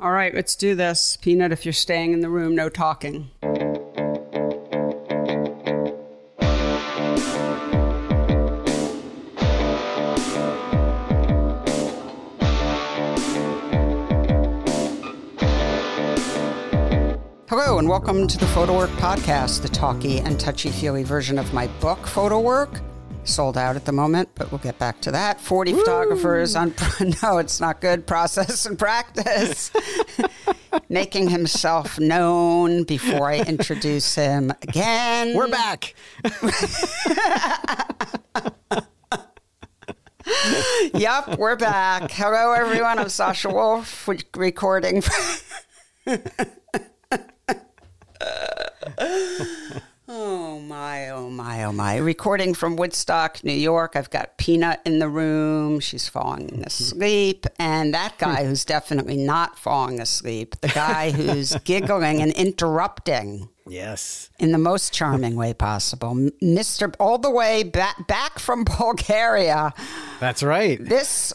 All right, let's do this. Peanut, if you're staying in the room, no talking. Hello, and welcome to the PhotoWork podcast, the talky and touchy-feely version of my book, PhotoWork. Sold out at the moment, but we'll get back to that. 40 photographers on... No, it's not good. Process and practice. Making himself known before I introduce him again. We're back. Yup, we're back. Hello, everyone. I'm Sasha Wolf, recording... Oh my, oh my, oh my. Recording from Woodstock, New York. I've got Peanut in the room. She's falling asleep. And that guy who's definitely not falling asleep, the guy who's giggling and interrupting. Yes. In the most charming way possible. Mr. All the way back from Bulgaria. That's right. This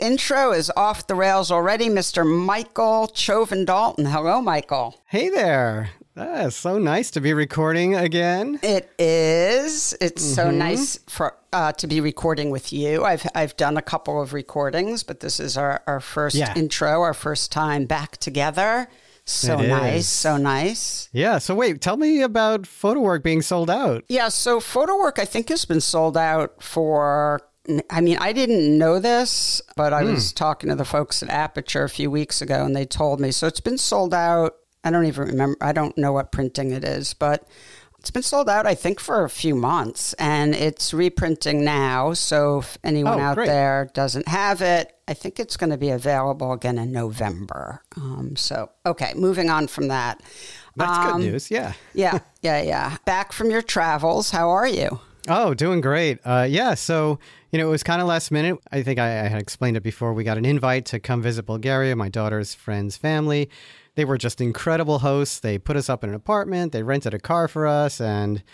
intro is off the rails already. Mr. Michael Chauvin-Dalton. Hello, Michael. Hey there. It's so nice to be recording again. It is. It's so nice for to be recording with you. I've done a couple of recordings, but this is our first intro, our first time back together. So nice, so nice. Yeah, so wait, tell me about PhotoWork being sold out. Yeah, so PhotoWork I think has been sold out for... I mean, I didn't know this, but I was talking to the folks at Aperture a few weeks ago, and they told me. So it's been sold out. I don't even remember. I don't know what printing it is, but it's been sold out, I think, for a few months, and it's reprinting now. So if anyone out there doesn't have it, I think it's going to be available again in November. Okay, moving on from that. That's good news, yeah. Yeah. Back from your travels, how are you? Oh, doing great. So, it was kind of last minute. I think I had explained it before. We got an invite to come visit Bulgaria, my daughter's friend's family. They were just incredible hosts. They put us up in an apartment. They rented a car for us. And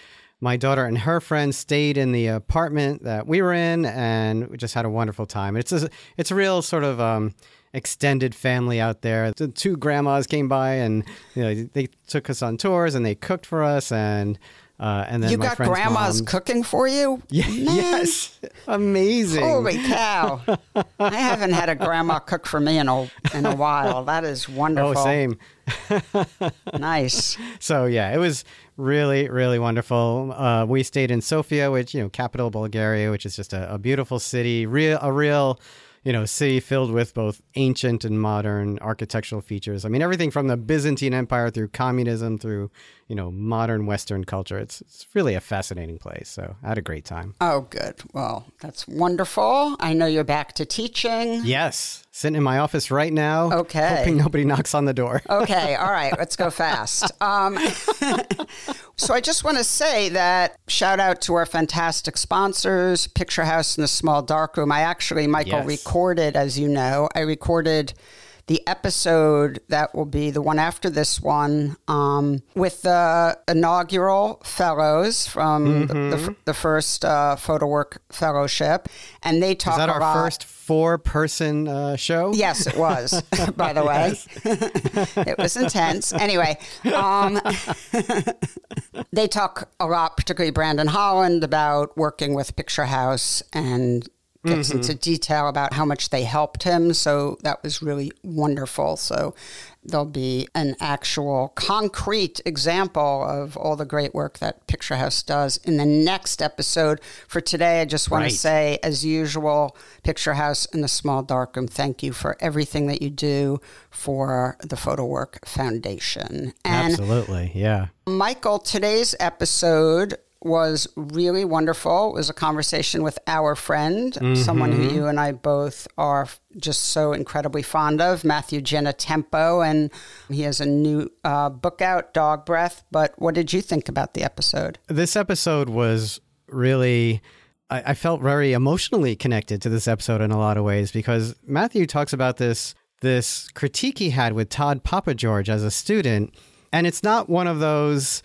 my daughter and her friends stayed in the apartment that we were in. And we just had a wonderful time. It's a real sort of extended family out there. The two grandmas came by and they took us on tours and they cooked for us. And then you got grandma's cooking for you? Yeah, yes. Amazing. Holy cow. I haven't had a grandma cook for me in a while. That is wonderful. Oh, same. Nice. So, yeah, it was really, really wonderful. We stayed in Sofia, which, capital of Bulgaria, which is just a beautiful city, a real city filled with both ancient and modern architectural features. I mean, everything from the Byzantine Empire through communism through, modern Western culture. It's really a fascinating place. So I had a great time. Oh, good. Well, that's wonderful. I know you're back to teaching. Yes. Sitting in my office right now. Okay. Hoping nobody knocks on the door. Okay. All right. Let's go fast. So I just want to say that shout out to our fantastic sponsors, Picture House and the Small Darkroom. Michael, recorded, as you know, I recorded the episode that will be the one after this one with the inaugural fellows from the first PhotoWork Fellowship. And they talk about... Is that our first 4-person show? Yes, it was, by the way. It was intense. Anyway, they talk a lot, particularly Brandon Holland, about working with Picture House and gets into detail about how much they helped him. So that was really wonderful. So there'll be an actual concrete example of all the great work that Picture House does in the next episode. For today, I just want to say, as usual, Picture House and the Small Darkroom, thank you for everything that you do for the PhotoWork Foundation. And absolutely, yeah. Michael, today's episode was really wonderful. It was a conversation with our friend, someone who you and I both are just so incredibly fond of, Matthew Genitempo, and he has a new book out, Dogbreath. But what did you think about the episode? This episode was really... I felt very emotionally connected to this episode in a lot of ways because Matthew talks about this critique he had with Todd Papageorge as a student, and it's not one of those,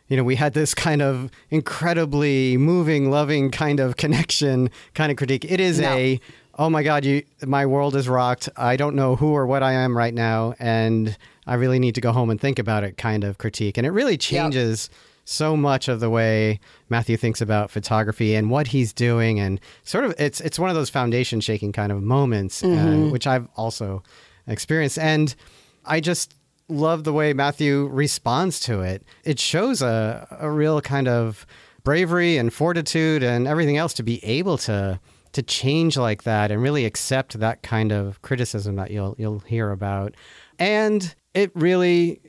we had this kind of incredibly moving, loving kind of connection, kind of critique. It is a oh my God, my world is rocked. I don't know who or what I am right now. And I really need to go home and think about it kind of critique. And it really changes so much of the way Matthew thinks about photography and what he's doing. And sort of, it's one of those foundation shaking kind of moments, which I've also experienced. And I just love the way Matthew responds to it. It shows a real kind of bravery and fortitude and everything else to be able to change like that and really accept that kind of criticism that you'll hear about. And it really,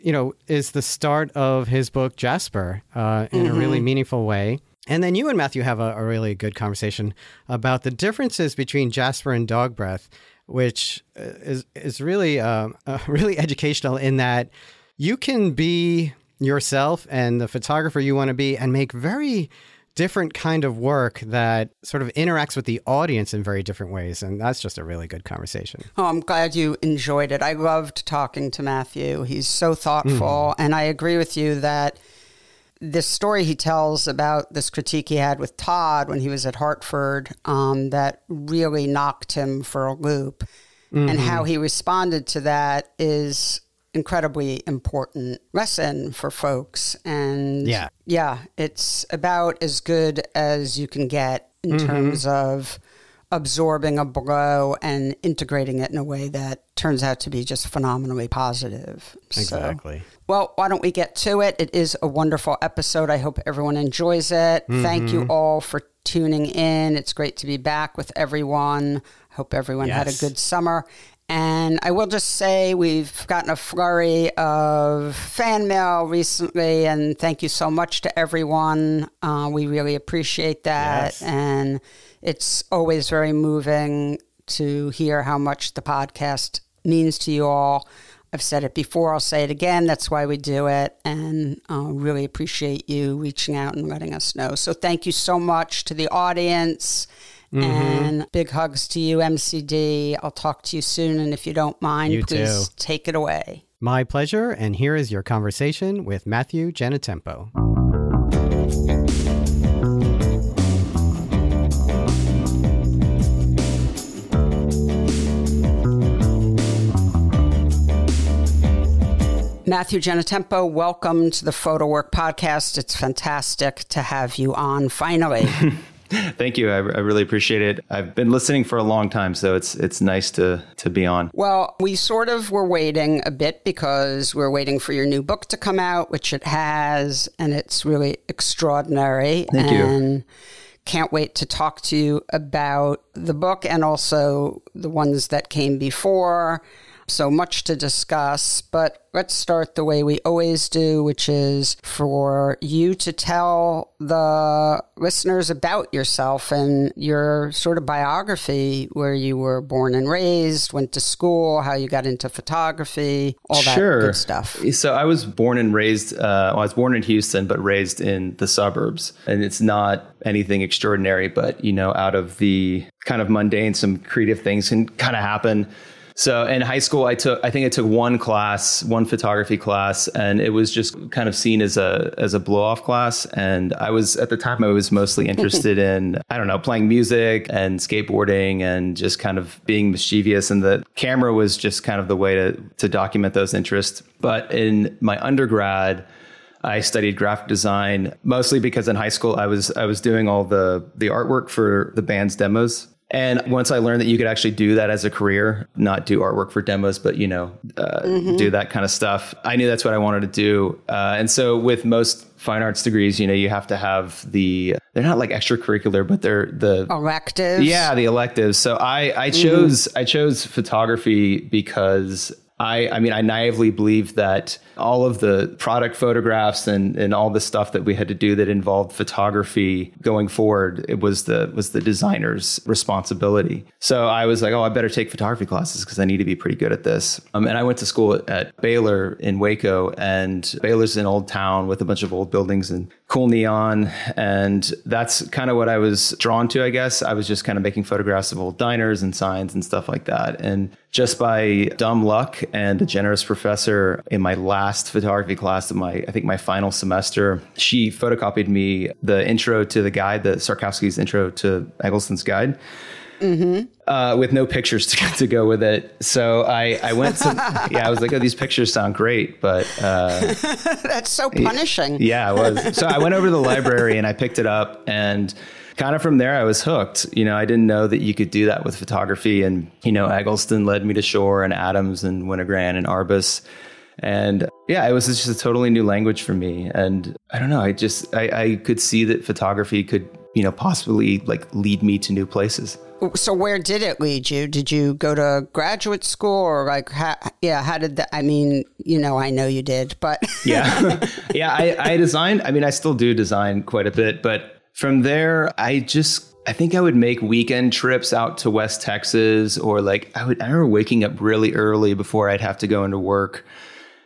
is the start of his book, Jasper, in a really meaningful way. And then you and Matthew have a really good conversation about the differences between Jasper and Dogbreath, which is really really educational in that you can be yourself and the photographer you want to be and make very different kind of work that sort of interacts with the audience in very different ways. And that's just a really good conversation. Oh, I'm glad you enjoyed it. I loved talking to Matthew. He's so thoughtful. And I agree with you that this story he tells about this critique he had with Todd when he was at Hartford, that really knocked him for a loop. And how he responded to that is incredibly important lesson for folks. And yeah, it's about as good as you can get in terms of absorbing a blow and integrating it in a way that turns out to be just phenomenally positive. Exactly. So, well, why don't we get to it? It is a wonderful episode. I hope everyone enjoys it. Thank you all for tuning in. It's great to be back with everyone. I hope everyone had a good summer. And I will just say we've gotten a flurry of fan mail recently, and thank you so much to everyone. We really appreciate that. And it's always very moving to hear how much the podcast means to you all. I've said it before, I'll say it again. That's why we do it. And really appreciate you reaching out and letting us know. So thank you so much to the audience. And big hugs to you, MCD. I'll talk to you soon. And if you don't mind, please take it away. My pleasure. And here is your conversation with Matthew Genitempo. Matthew Genitempo, welcome to the PhotoWork podcast. It's fantastic to have you on finally. Thank you. I really appreciate it. I've been listening for a long time, so it's nice to be on. Well, we sort of were waiting a bit because we're waiting for your new book to come out, which it has, and it's really extraordinary. Thank you. Can't wait to talk to you about the book and also the ones that came before. So much to discuss, but let's start the way we always do, which is for you to tell the listeners about yourself and your sort of biography, where you were born and raised, went to school, how you got into photography, all that good stuff. So I was born and raised, I was born in Houston, but raised in the suburbs. And it's not anything extraordinary, but, out of the kind of mundane, some creative things can kind of happen. So in high school, I took one photography class, and it was just kind of seen as a blow-off class. And at the time I was mostly interested in, playing music and skateboarding and just kind of being mischievous. And the camera was just kind of the way to document those interests. But in my undergrad, I studied graphic design, mostly because in high school I was doing all the artwork for the band's demos. And once I learned that you could actually do that as a career, not do artwork for demos, but, do that kind of stuff, I knew that's what I wanted to do. And so with most fine arts degrees, you have to have they're not like extracurricular, but they're the electives. Yeah, the electives. So I chose photography because I naively believed that all of the product photographs and all the stuff that we had to do that involved photography going forward, it was the designer's responsibility. So I was like, I better take photography classes because I need to be pretty good at this. And I went to school at Baylor in Waco, and Baylor's an old town with a bunch of old buildings and cool neon. And that's kind of what I was drawn to, I guess. I was just kind of making photographs of old diners and signs and stuff like that. And just by dumb luck and a generous professor in my last photography class of my final semester, she photocopied me the intro to the guide, the Sarkowski's intro to Eggleston's guide. with no pictures to go with it. So I went to, I was like, oh, these pictures sound great, but that's so punishing. Yeah, it was. So I went over to the library and I picked it up, and kind of from there I was hooked. I didn't know that you could do that with photography, and Eggleston led me to Shore and Adams and Winogrand and Arbus. And it was just a totally new language for me. And I don't know, I could see that photography could, possibly like lead me to new places. So where did it lead you? Did you go to graduate school, or like, how did that, I mean, I know you did, but. I designed, I still do design quite a bit, but from there, I think I would make weekend trips out to West Texas, or like, I remember waking up really early before I'd have to go into work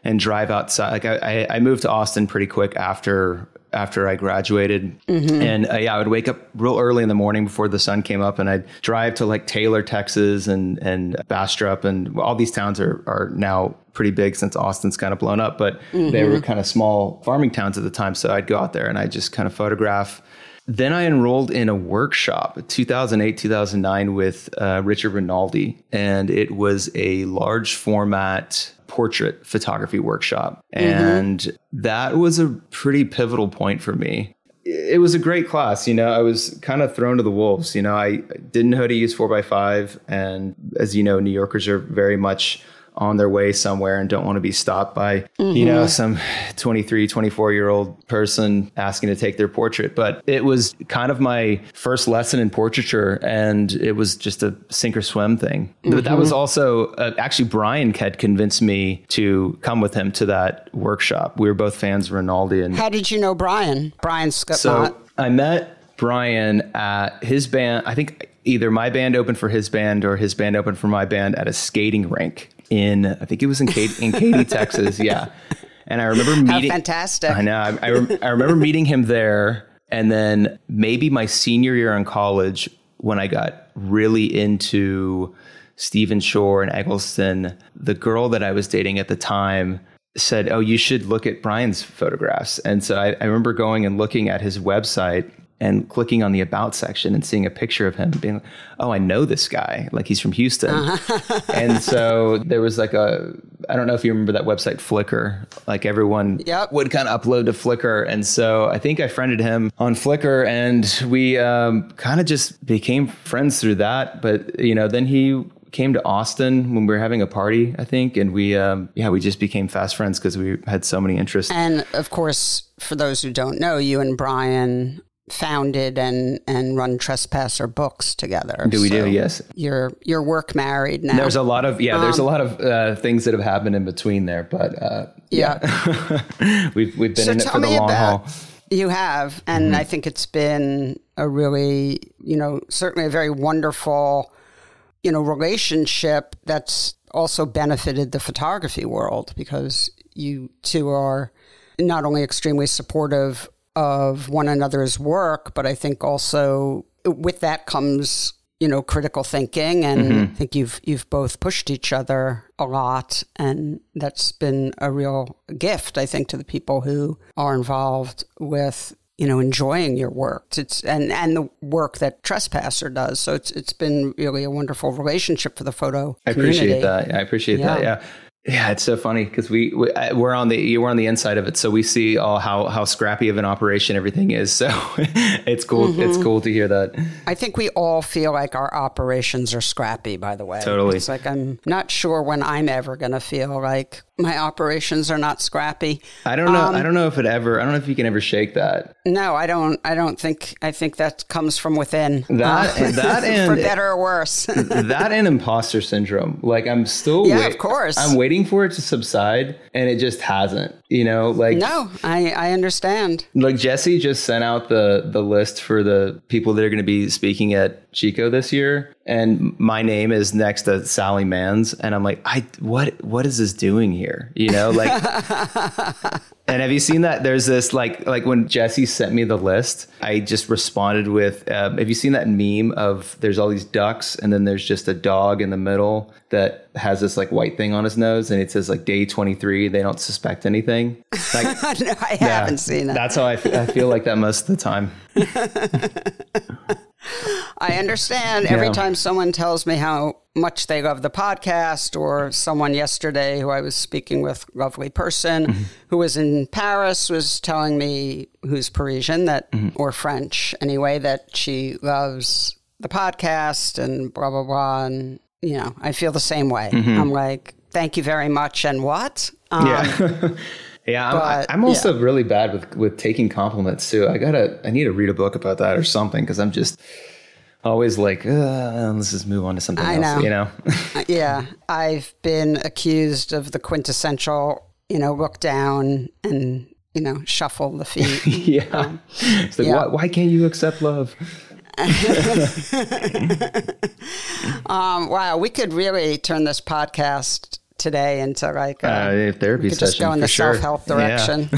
and drive outside. Like I moved to Austin pretty quick after I graduated. And I would wake up real early in the morning before the sun came up, and I'd drive to like Taylor, Texas and Bastrop, and all these towns are now pretty big since Austin's kind of blown up, but they were kind of small farming towns at the time. So I'd go out there and I just kind of photograph. Then I enrolled in a workshop in 2008, 2009 with Richard Rinaldi, and it was a large format portrait photography workshop. And that was a pretty pivotal point for me. It was a great class. I was kind of thrown to the wolves. I didn't know how to use 4x5. And as you know, New Yorkers are very much on their way somewhere and don't want to be stopped by, some 23, 24-year-old person asking to take their portrait. But it was kind of my first lesson in portraiture, and it was just a sink or swim thing. But that was also, actually, Brian had convinced me to come with him to that workshop. We were both fans of Rinaldi. And how did you know Brian? So I met Brian at his band. I think either my band opened for his band or his band opened for my band at a skating rink I think it was in Katy, Texas. Yeah. And I remember meeting. How fantastic. I know. I remember meeting him there. And then maybe my senior year in college, when I got really into Stephen Shore and Eggleston, the girl that I was dating at the time said, oh, you should look at Brian's photographs. And so I remember going and looking at his website and clicking on the about section and seeing a picture of him, being like, oh, I know this guy. Like, he's from Houston. And so there was like I don't know if you remember that website, Flickr. Like, everyone would kind of upload to Flickr. And so I think I friended him on Flickr, and we kind of just became friends through that. But, then he came to Austin when we were having a party, I think. And we just became fast friends because we had so many interests. And of course, for those who don't know, you and Brian founded and run Trespasser Books together. Do yes. You're work married now. There's a lot of things that have happened in between there, but we've been in it for the long haul. You have, and I think it's been a really, certainly a very wonderful, relationship that's also benefited the photography world, because you two are not only extremely supportive of one another's work, but I think also with that comes, critical thinking. And I think you've both pushed each other a lot. And that's been a real gift, I think, to the people who are involved with, enjoying your work. And the work that Trespasser does. So it's been really a wonderful relationship for the photo community. I appreciate that. Yeah. Yeah, it's so funny because we're on the inside of it, so we see how scrappy of an operation everything is. So it's cool. It's cool to hear that. I think we all feel like our operations are scrappy. By the way, totally. It's like I'm not sure when I'm ever going to feel like my operations are not scrappy. I don't know. I don't know if you can ever shake that. No, I don't. I think that comes from within. That and for better or worse. That and imposter syndrome. Like, I'm still of course. I'm waiting for it to subside, and it just hasn't. No, I understand. Like, Jesse just sent out the list for the people that are going to be speaking at Chico this year, and my name is next to Sally Mann's, and I'm like, what is this doing here? And have you seen that? There's this like when Jesse sent me the list, I just responded with, have you seen that meme of there's all these ducks and then there's just a dog in the middle that has this like white thing on his nose and it says like day 23, they don't suspect anything? Like, no, I haven't seen it. That's how I feel like that most of the time. I understand. Every time someone tells me how much they love the podcast, or someone yesterday who I was speaking with, lovely person who was in Paris, was telling me, who's Parisian, that or French anyway, that she loves the podcast and blah, blah, blah. And, you know, I feel the same way. I'm like, thank you very much. And what? Yeah, I'm also really bad with taking compliments too. I need to read a book about that or something, because I'm just always like, let's just move on to something else, you know? Yeah, I've been accused of the quintessential, look down and, shuffle the feet. It's like, why can't you accept love? Wow, we could really turn this podcast today into like a therapy session. Just go in the self-help direction.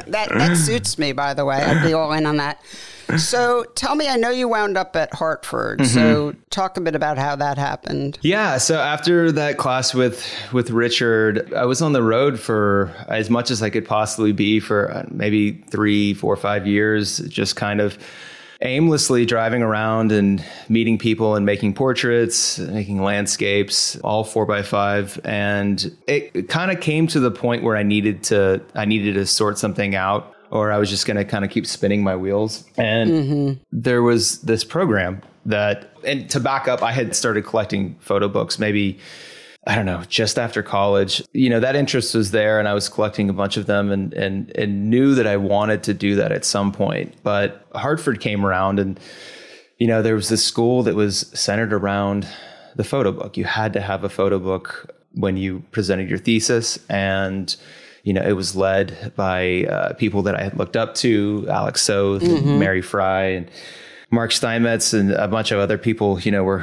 That suits me, by the way. I'd be all in on that. So tell me, I know you wound up at Hartford. So talk a bit about how that happened. Yeah. So after that class with Richard, I was on the road for as much as I could possibly be for maybe 3, 4, 5 years, just kind of aimlessly driving around and meeting people and making portraits, making landscapes, all 4x5. And it kind of came to the point where I needed to sort something out, or I was just going to kind of keep spinning my wheels. And there was this program and to back up, I had started collecting photo books, maybe, I don't know, just after college. That interest was there, and I was collecting a bunch of them and knew that I wanted to do that at some point. But Hartford came around, and, there was this school that was centered around the photo book. You had to have a photo book when you presented your thesis. And, it was led by people that I had looked up to, Alex Soth, and Mary Fry, and Mark Steinmetz, and a bunch of other people,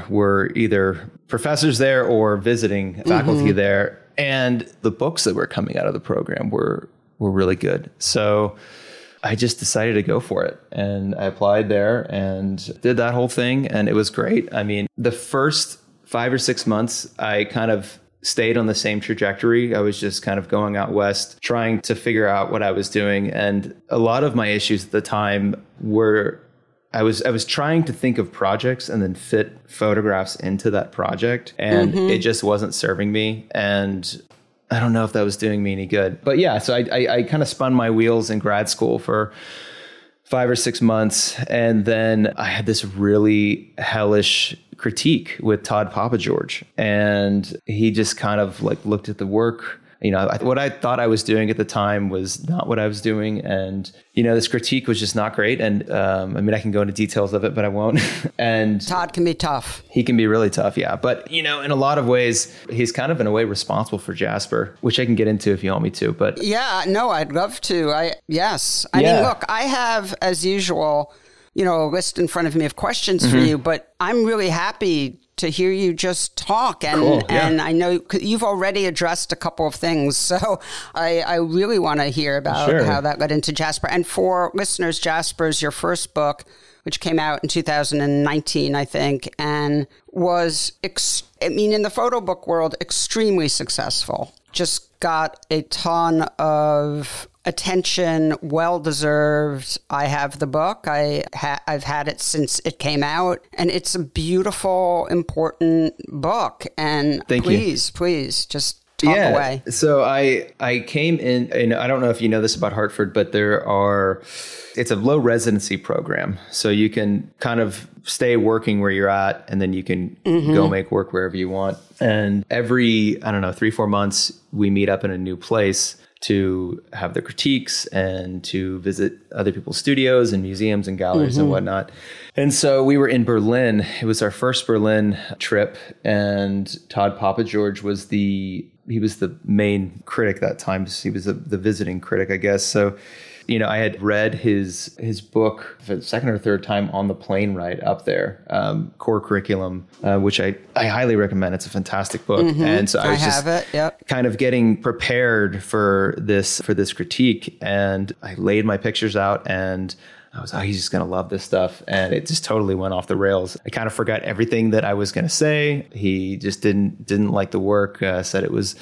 were either professors there or visiting faculty there. And the books that were coming out of the program were really good. So I just decided to go for it. And I applied there and did that whole thing. And it was great. I mean, the first 5 or 6 months, I kind of stayed on the same trajectory. I was just kind of going out west, trying to figure out what I was doing. And a lot of my issues at the time were I was trying to think of projects and then fit photographs into that project, and it just wasn't serving me. And I don't know if that was doing me any good. But yeah, so I kind of spun my wheels in grad school for 5 or 6 months. And then I had this really hellish critique with Todd Papageorge. And he just kind of like looked at the work. What I thought I was doing at the time was not what I was doing. And, this critique was just not great. And I can go into details of it, but I won't. And Todd can be tough. He can be really tough. Yeah. But, in a lot of ways, he's kind of in a way responsible for Jasper, which I can get into if you want me to. But yeah, no, I'd love to. I mean, look, I have, as usual, a list in front of me of questions for you, but I'm really happy to hear you just talk. And, cool, yeah. And I know you've already addressed a couple of things. So I really want to hear about how that led into Jasper. And for listeners, Jasper is your first book, which came out in 2019, I think, and was, in the photo book world, extremely successful. Just got a ton of attention, well-deserved. I have the book. I've had it since it came out, and it's a beautiful, important book. And please, just talk away. So I came in, and I don't know if you know this about Hartford, but it's a low residency program. So you can kind of stay working where you're at, and then you can go make work wherever you want. And every, 3-4 months, we meet up in a new place to have the critiques and to visit other people's studios and museums and galleries and whatnot. And so we were in Berlin. It was our first Berlin trip, and Todd Papageorge was the main critic that time. He was the visiting critic, I guess. So, I had read his book for the second or third time on the plane ride up there, Core Curriculum, which I highly recommend. It's a fantastic book. And so I was kind of getting prepared for this critique. And I laid my pictures out, and I was, he's just going to love this stuff. And it just totally went off the rails. I kind of forgot everything that I was going to say. He just didn't like the work, said it was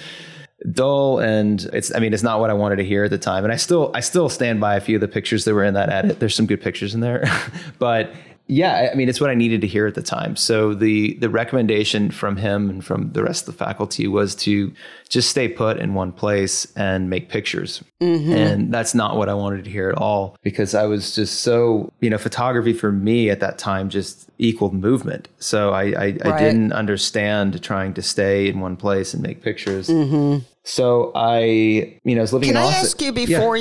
dull, and it's not what I wanted to hear at the time. And I still stand by a few of the pictures that were in that edit. There's some good pictures in there, but yeah, I mean, it's what I needed to hear at the time. So the recommendation from him and from the rest of the faculty was to just stay put in one place and make pictures. And that's not what I wanted to hear at all, because I was just so, photography for me at that time just equaled movement. So I didn't understand trying to stay in one place and make pictures. So I was living in Austin. Can I ask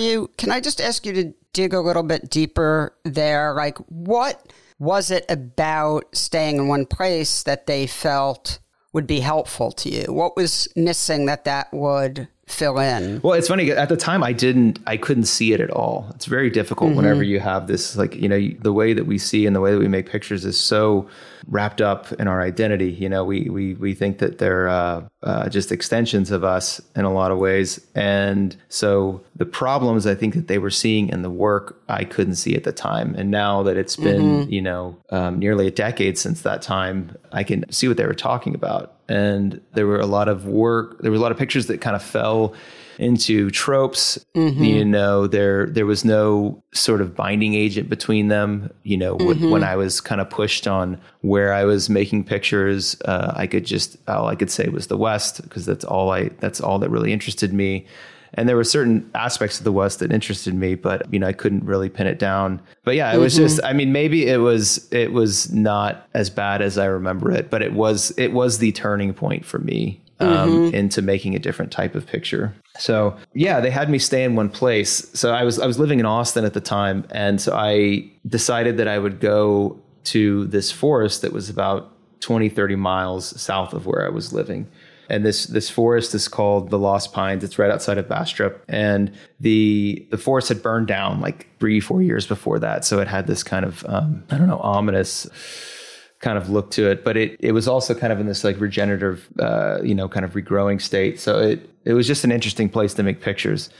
you can I just ask you to dig a little bit deeper there? Like, what was it about staying in one place that they felt would be helpful to you? What was missing that would fill in? Well, it's funny. At the time, I couldn't see it at all. It's very difficult whenever you have this, the way that we see and the way that we make pictures is so wrapped up in our identity. We think that they're just extensions of us in a lot of ways. And so the problems I think that they were seeing in the work, I couldn't see at the time. And now that it's been, nearly a decade since that time, I can see what they were talking about. And there were a lot of pictures that kind of fell into tropes. There was no sort of binding agent between them. When I was kind of pushed on where I was making pictures, all I could say was the West, because that's all that really interested me. And there were certain aspects of the West that interested me, but I couldn't really pin it down. But yeah, it was just, maybe it was not as bad as I remember it, but it was the turning point for me into making a different type of picture. So yeah, they had me stay in one place. So I was living in Austin at the time. And so I decided that I would go to this forest that was about 20, 30 miles south of where I was living. And this forest is called the Lost Pines. It's right outside of Bastrop. And the forest had burned down like 3-4 years before that. So it had this kind of, ominous kind of look to it. But it was also kind of in this like regenerative, kind of regrowing state. So it was just an interesting place to make pictures.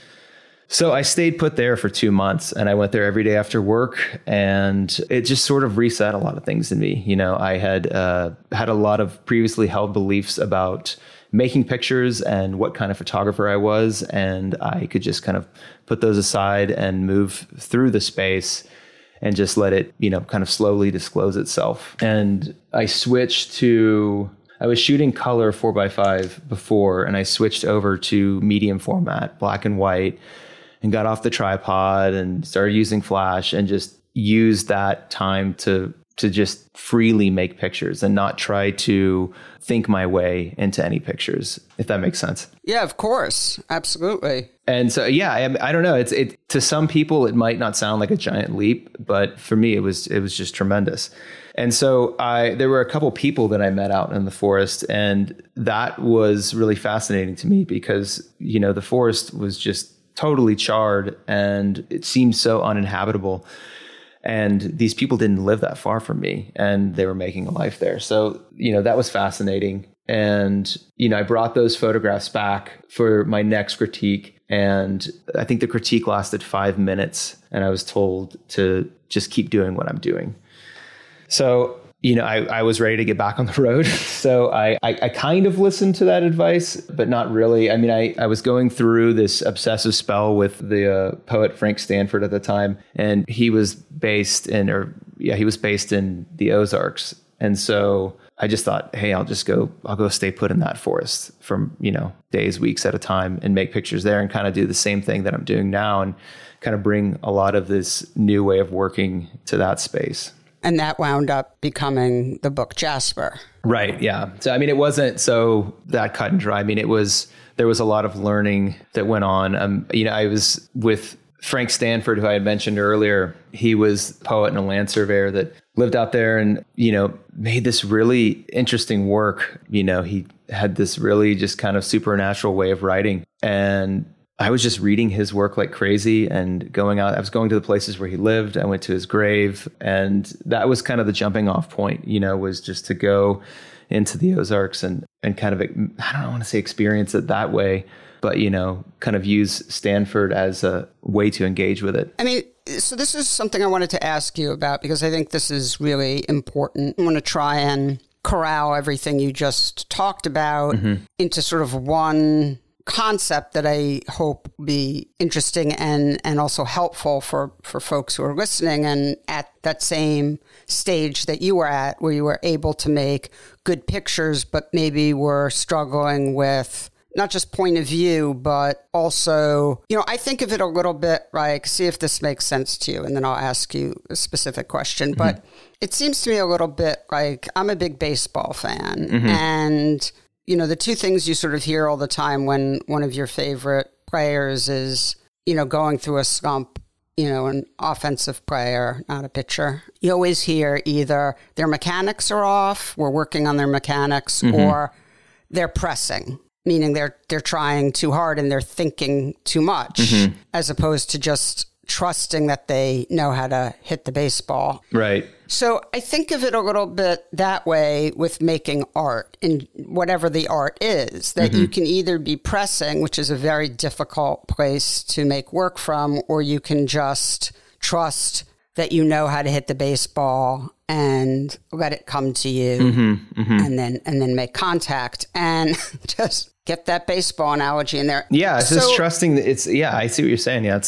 So I stayed put there for 2 months, and I went there every day after work, and it just sort of reset a lot of things in me. I had had a lot of previously held beliefs about making pictures and what kind of photographer I was, and I could just kind of put those aside and move through the space and just let it, kind of slowly disclose itself. And I was shooting color 4x5 before, and I switched over to medium format, black and white, and got off the tripod and started using flash and just used that time to just freely make pictures and not try to think my way into any pictures, if that makes sense. Yeah, of course. Absolutely. And so, yeah, I don't know. It to some people, it might not sound like a giant leap, but for me, it was just tremendous. And so there were a couple people that I met out in the forest, and that was really fascinating to me because, the forest was just totally charred and it seemed so uninhabitable. And these people didn't live that far from me, and they were making a life there. So, that was fascinating. And, I brought those photographs back for my next critique. And I think the critique lasted 5 minutes, and I was told to just keep doing what I'm doing. So, I was ready to get back on the road. So I kind of listened to that advice, but not really. I mean, I was going through this obsessive spell with the poet Frank Stanford at the time, and he was based in the Ozarks. And so I just thought, hey, I'll go stay put in that forest from, days, weeks at a time and make pictures there and kind of do the same thing that I'm doing now and kind of bring a lot of this new way of working to that space. And that wound up becoming the book Jasper. Right. Yeah. So, it wasn't so that cut and dry. There was a lot of learning that went on. I was with Frank Stanford, who I had mentioned earlier. He was a poet and a land surveyor that lived out there and, made this really interesting work. He had this really just kind of supernatural way of writing. And I was just reading his work like crazy and going out. I was going to the places where he lived. I went to his grave. And that was kind of the jumping off point, was just to go into the Ozarks and kind of, I don't want to say experience it that way, but, kind of use Stanford as a way to engage with it. So this is something I wanted to ask you about because I think this is really important. I want to try and corral everything you just talked about into sort of one concept that I hope will be interesting and also helpful for folks who are listening and at that same stage that you were at, where you were able to make good pictures, but maybe were struggling with not just point of view, but also, I think of it a little bit like, see if this makes sense to you, and then I'll ask you a specific question. Mm-hmm. But it seems to me a little bit like I'm a big baseball fan, mm-hmm. and the two things you sort of hear all the time when one of your favorite players is, going through a slump, an offensive player, not a pitcher. You always hear either their mechanics are off, we're working on their mechanics, mm-hmm. or they're pressing, meaning they're trying too hard and they're thinking too much, mm-hmm. as opposed to just trusting that they know how to hit the baseball. Right. So I think of it a little bit that way with making art, in whatever the art is, that mm-hmm. you can either be pressing, which is a very difficult place to make work from, or you can just trust that you know how to hit the baseball and let it come to you, mm-hmm, mm-hmm. and then make contact and just get that baseball analogy in there. Yeah, it's just trusting that I see what you're saying. Yeah,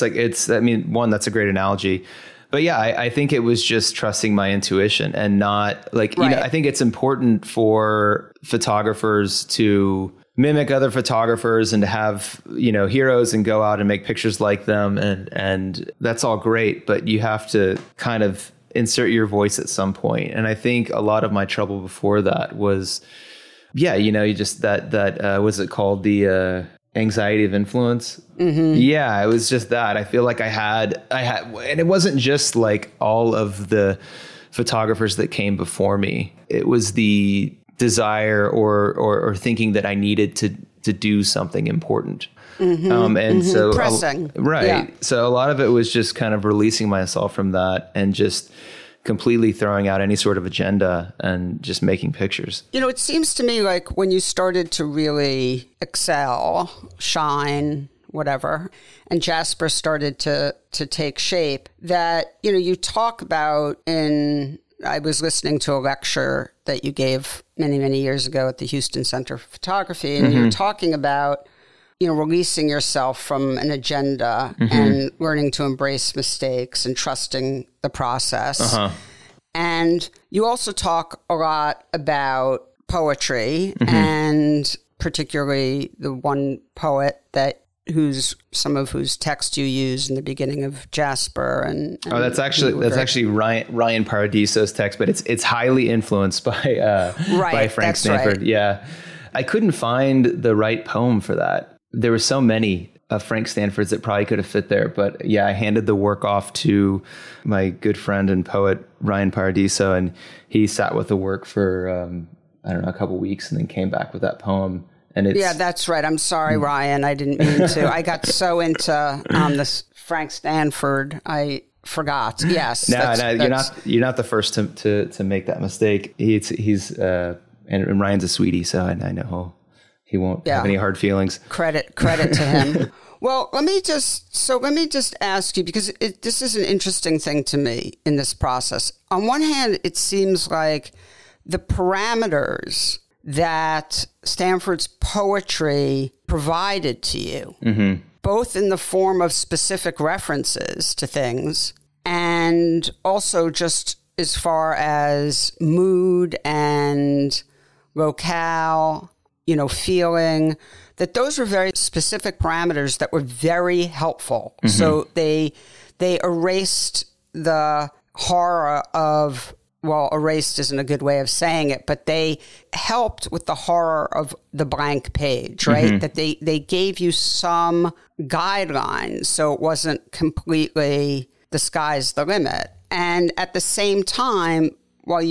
one, that's a great analogy. But yeah, I think it was just trusting my intuition and not right. I think it's important for photographers to mimic other photographers and to have, heroes and go out and make pictures like them. And that's all great, but you have to kind of insert your voice at some point. And I think a lot of my trouble before that was, you just that was it called the anxiety of influence? Mm-hmm. Yeah, it was just that. I feel like I had, and it wasn't just like all of the photographers that came before me. It was the desire or thinking that I needed to do something important. Mm-hmm. And mm-hmm. so pressing. Right. Yeah. So a lot of it was just kind of releasing myself from that and just completely throwing out any sort of agenda and just making pictures. It seems to me like when you started to really excel, shine, whatever, and Jasper started to take shape, that, you talk about I was listening to a lecture that you gave many, many years ago at the Houston Center for Photography, and mm-hmm. you were talking about, releasing yourself from an agenda mm-hmm. and learning to embrace mistakes and trusting the process. Uh-huh. And you also talk a lot about poetry, mm-hmm. and particularly the one poet some of whose text you use in the beginning of Jasper. And that's actually Ryan Paradiso's text, but it's highly influenced by Frank Stanford. Right. Yeah. I couldn't find the right poem for that. There were so many of Frank Stanford's that probably could have fit there. But yeah, I handed the work off to my good friend and poet, Ryan Paradiso, and he sat with the work for, a couple of weeks and then came back with that poem. And yeah, that's right. I'm sorry, Ryan. I didn't mean to. I got so into this Frank Stanford, I forgot. Yes. No, you're not the first to make that mistake. He's and Ryan's a sweetie, so I know he won't have any hard feelings. Credit to him. Well, let me just ask you, because this is an interesting thing to me in this process. On one hand, it seems like the parameters that Stanford's poetry provided to you, mm-hmm. both in the form of specific references to things and also just as far as mood and locale, feeling, that those were very specific parameters that were very helpful. Mm-hmm. So they erased the horror of, well, erased isn't a good way of saying it, but they helped with the horror of the blank page, right? Mm-hmm. That they gave you some guidelines so it wasn't completely the sky's the limit. And at the same time, while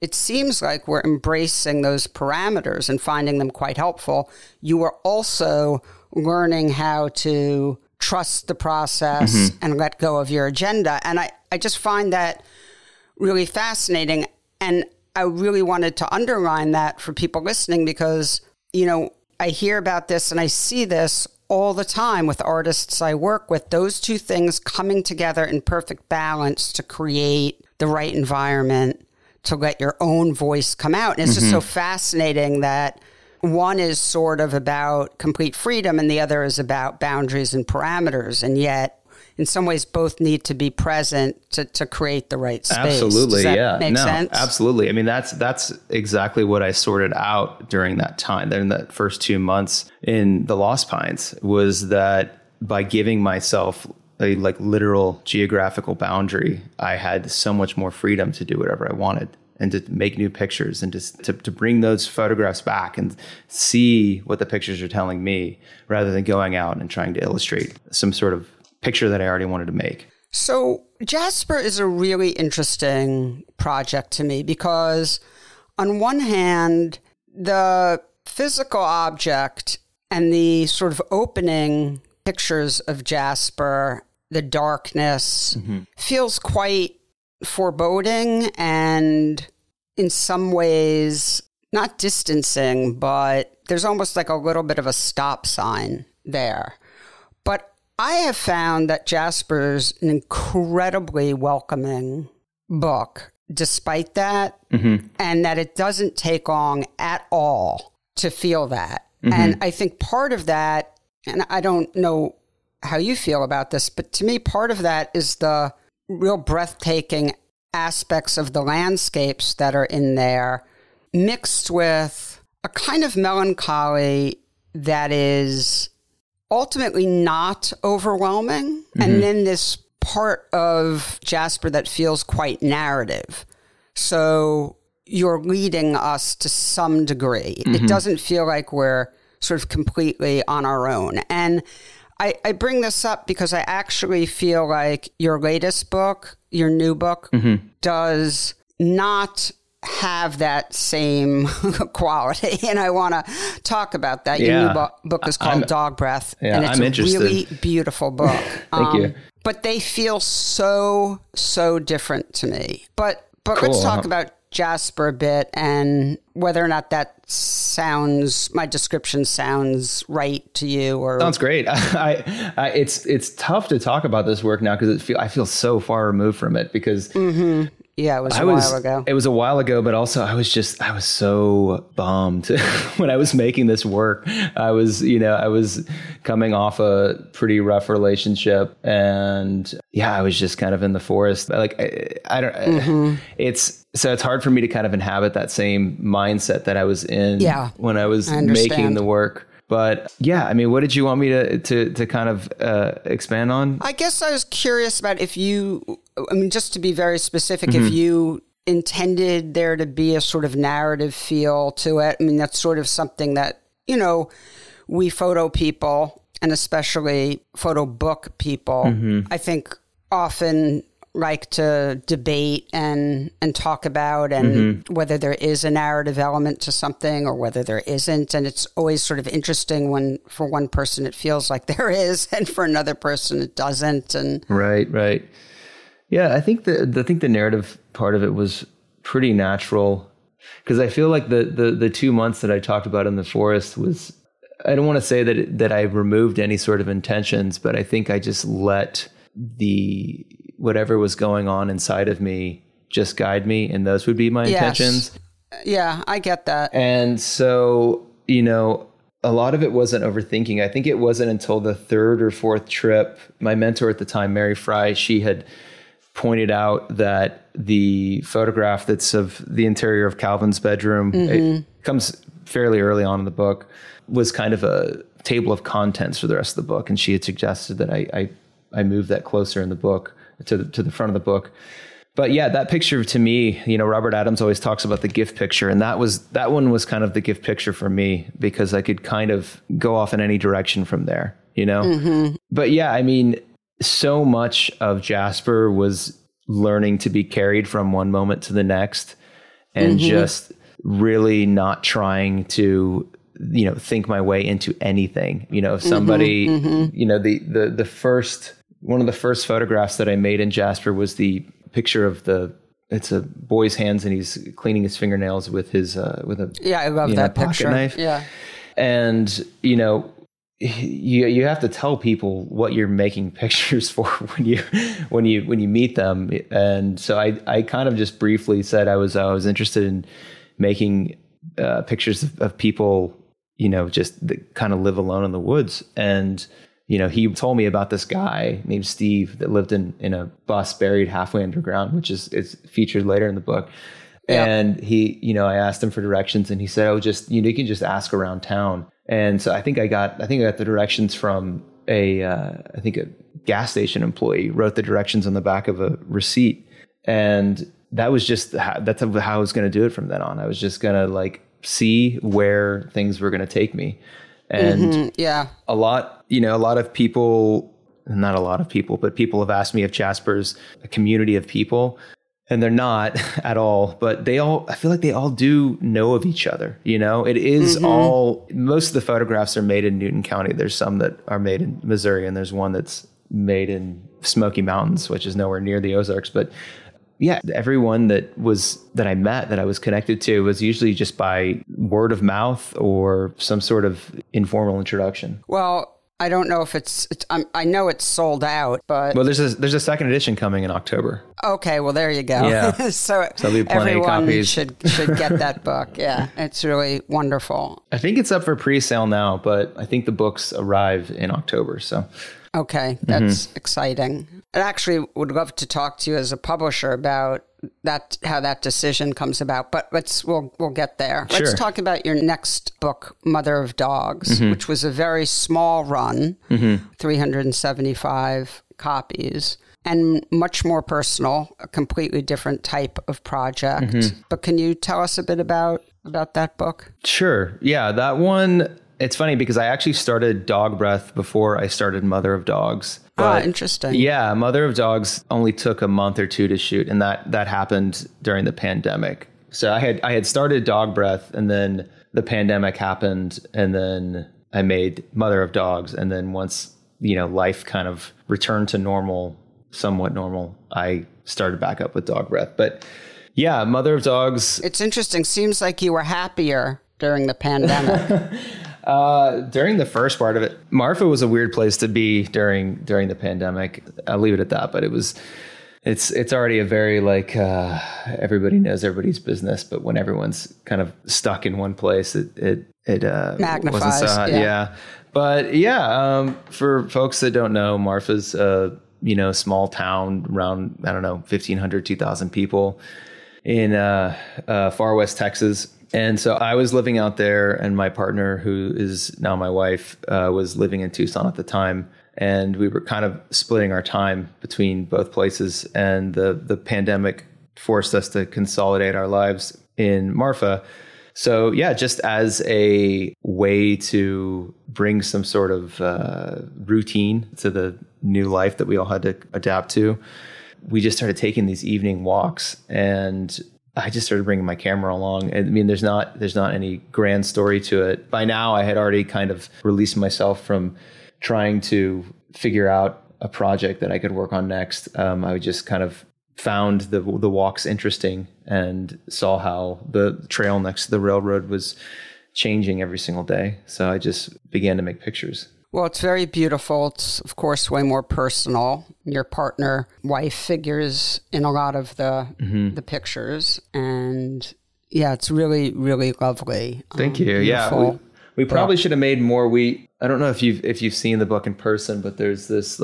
it seems like we're embracing those parameters and finding them quite helpful, you were also learning how to trust the process mm-hmm. and let go of your agenda. And I just find that really fascinating. And I really wanted to underline that for people listening because, I hear about this and I see this all the time with artists I work with, those two things coming together in perfect balance to create the right environment to let your own voice come out. And it's mm-hmm. just so fascinating that one is sort of about complete freedom and the other is about boundaries and parameters. And yet, in some ways, both need to be present to create the right space. Absolutely, Does that make sense? Absolutely. I mean, that's exactly what I sorted out during that time. During that first 2 months in the Lost Pines, was that by giving myself a like literal geographical boundary, I had so much more freedom to do whatever I wanted and to make new pictures and to bring those photographs back and see what the pictures are telling me, rather than going out and trying to illustrate some sort of picture that I already wanted to make. So Jasper is a really interesting project to me because on one hand, the physical object and the sort of opening pictures of Jasper, the darkness, feels quite foreboding and in some ways not distancing, but there's almost like a little bit of a stop sign there. But I have found that Jasper's an incredibly welcoming book, despite that, and that it doesn't take long at all to feel that. And I think part of that, and I don't know how you feel about this, but to me, part of that is the real breathtaking aspects of the landscapes that are in there, mixed with a kind of melancholy that is ultimately not overwhelming. And then this part of Jasper that feels quite narrative. So you're leading us to some degree. It doesn't feel like we're sort of completely on our own. And I bring this up because I actually feel like your latest book, your new book, does not have that same quality. And I want to talk about that. Your new book is called Dogbreath. Yeah, and it's I'm a interested. really beautiful book. Thank you. But they feel so different to me. But Cool. Let's talk about Jasper a bit and whether or not that my description sounds right to you. Or sounds great. It's tough to talk about this work now because I feel so far removed from it because yeah, it was a while ago. It was a while ago, but also I was so bummed when I was making this work. I was coming off a pretty rough relationship, and I was just kind of in the forest. Like I don't. It's hard for me to kind of inhabit that same mindset that I was in when I was making the work. But I mean, what did you want me to kind of expand on? I guess I was curious about if you, I mean, just to be very specific, if you intended there to be a sort of narrative feel to it. I mean, that's sort of something that, we photo people, and especially photo book people, I think often like to debate and talk about, and whether there is a narrative element to something or whether there isn't. And it's always sort of interesting when for one person it feels like there is, and for another person it doesn't. And right. Yeah, I think the narrative part of it was pretty natural, because I feel like the 2 months that I talked about in the forest was, I don't want to say that I removed any sort of intentions, but I think I just let whatever was going on inside of me just guide me, and those would be my intentions. Yeah, I get that. And so, a lot of it wasn't overthinking. I think it wasn't until the third or fourth trip, my mentor at the time, Mary Fry, she had pointed out that the photograph that's of the interior of Calvin's bedroom, it comes fairly early on in the book, was kind of a table of contents for the rest of the book. And she had suggested that I move that closer in the book to the front of the book. But that picture to me, Robert Adams always talks about the gift picture. And that one was kind of the gift picture for me, because I could kind of go off in any direction from there, But I mean, so much of Jasper was learning to be carried from one moment to the next, and just really not trying to, think my way into anything. If somebody, the first, one of the first photographs that I made in Jasper was the picture of it's a boy's hands, and he's cleaning his fingernails with his, with a, I love that picture. Knife. Yeah. And, you have to tell people what you're making pictures for when you meet them. And so I kind of just briefly said I was interested in making pictures of people just kind of live alone in the woods. And, he told me about this guy named Steve that lived in a bus buried halfway underground, which is featured later in the book. Yeah. And he, I asked him for directions, and he said, "Oh, just, you can just ask around town." And so I think I got the directions from a gas station employee wrote the directions on the back of a receipt. And that was just that's how I was going to do it from then on. I was just going to see where things were going to take me. And a lot of people, not a lot of people, but people have asked me if Jasper's a community of people. And they're not at all, but I feel like they all do know of each other. It is most of the photographs are made in Newton County. There's some that are made in Missouri, and there's one that's made in Smoky Mountains, which is nowhere near the Ozarks. But yeah, everyone that I met, that I was connected to, was usually just by word of mouth or some sort of informal introduction. Well, I don't know if I know it's sold out, but... Well, there's a second edition coming in October. Okay, well, there you go. Yeah. So there'll be plenty of copies. should get that book. Yeah, it's really wonderful. I think it's up for pre-sale now, but I think the books arrive in October, so... Okay, that's exciting. I actually would love to talk to you as a publisher about that, how that decision comes about, but we'll get there. Sure. Let's talk about your next book, Mother of Dogs, which was a very small run, 375 copies, and much more personal, a completely different type of project. But can you tell us a bit about that book? Sure. Yeah, that one... It's funny because I actually started Dogbreath before I started Mother of Dogs. Interesting. Yeah, Mother of Dogs only took a month or two to shoot, and that happened during the pandemic. So I had started Dogbreath, and then the pandemic happened, and then I made Mother of Dogs, and then once life kind of returned to normal, somewhat normal, I started back up with Dogbreath. But yeah, Mother of Dogs. It's interesting. Seems like you were happier during the pandemic. During the first part of it, Marfa was a weird place to be during the pandemic. I'll leave it at that, but it's already a very everybody knows everybody's business, but when everyone's kind of stuck in one place, it magnifies. Wasn't so hot. Yeah. But yeah, for folks that don't know, Marfa's small town around, 1,500, 2,000 people in far west Texas. And so I was living out there, and my partner, who is now my wife, was living in Tucson at the time. And we were kind of splitting our time between both places. And the pandemic forced us to consolidate our lives in Marfa. So yeah, just as a way to bring some sort of routine to the new life that we all had to adapt to, we just started taking these evening walks, and I just started bringing my camera along. I mean, there's not any grand story to it. By now, I had already kind of released myself from trying to figure out a project that I could work on next. I just kind of found the walks interesting and saw how the trail next to the railroad was changing every single day. So I just began to make pictures. Well, it's very beautiful. It's, of course, way more personal. Your partner, wife, figures in a lot of the pictures. And yeah, it's really, really lovely. Thank you. Beautiful. Yeah, we probably should have made more. I don't know if you've seen the book in person, but there's this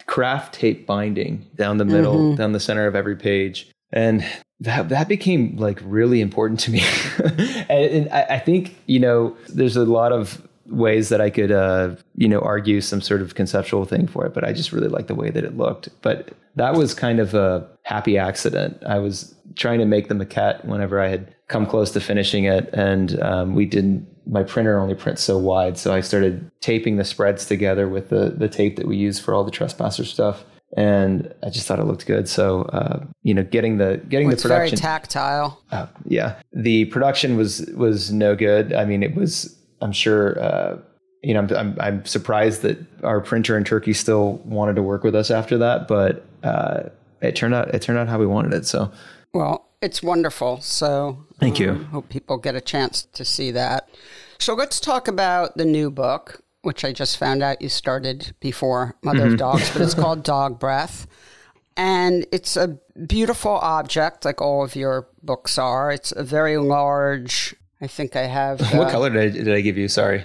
craft tape binding down the middle, down the center of every page. And that became really important to me. and I think, there's a lot of ways that I could, argue some sort of conceptual thing for it, but I just really liked the way that it looked. But that was kind of a happy accident. I was trying to make the maquette whenever I had come close to finishing it, and my printer only prints so wide, so I started taping the spreads together with the tape that we use for all the Trespasser stuff, and I just thought it looked good. So, getting the production. It's very tactile. Yeah, the production was no good. I mean, it was. I'm sure, I'm surprised that our printer in Turkey still wanted to work with us after that, but it turned out how we wanted it. So, well, it's wonderful. So, thank you. Hope people get a chance to see that. So, let's talk about the new book, which I just found out you started before Mother of Dogs, but it's called Dogbreath, and it's a beautiful object, like all of your books are. It's a very large, I think I have. What color did I give you? Sorry.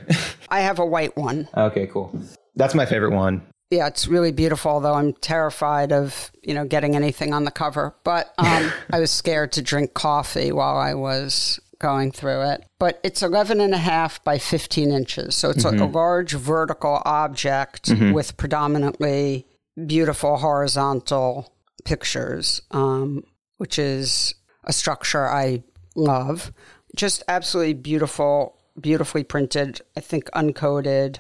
I have a white one. Okay, cool. That's my favorite one. Yeah, it's really beautiful, though I'm terrified of, getting anything on the cover. But I was scared to drink coffee while I was going through it. But it's 11.5 by 15 inches. So it's a large vertical object with predominantly beautiful horizontal pictures, which is a structure I love. Just absolutely beautiful, beautifully printed, I think uncoated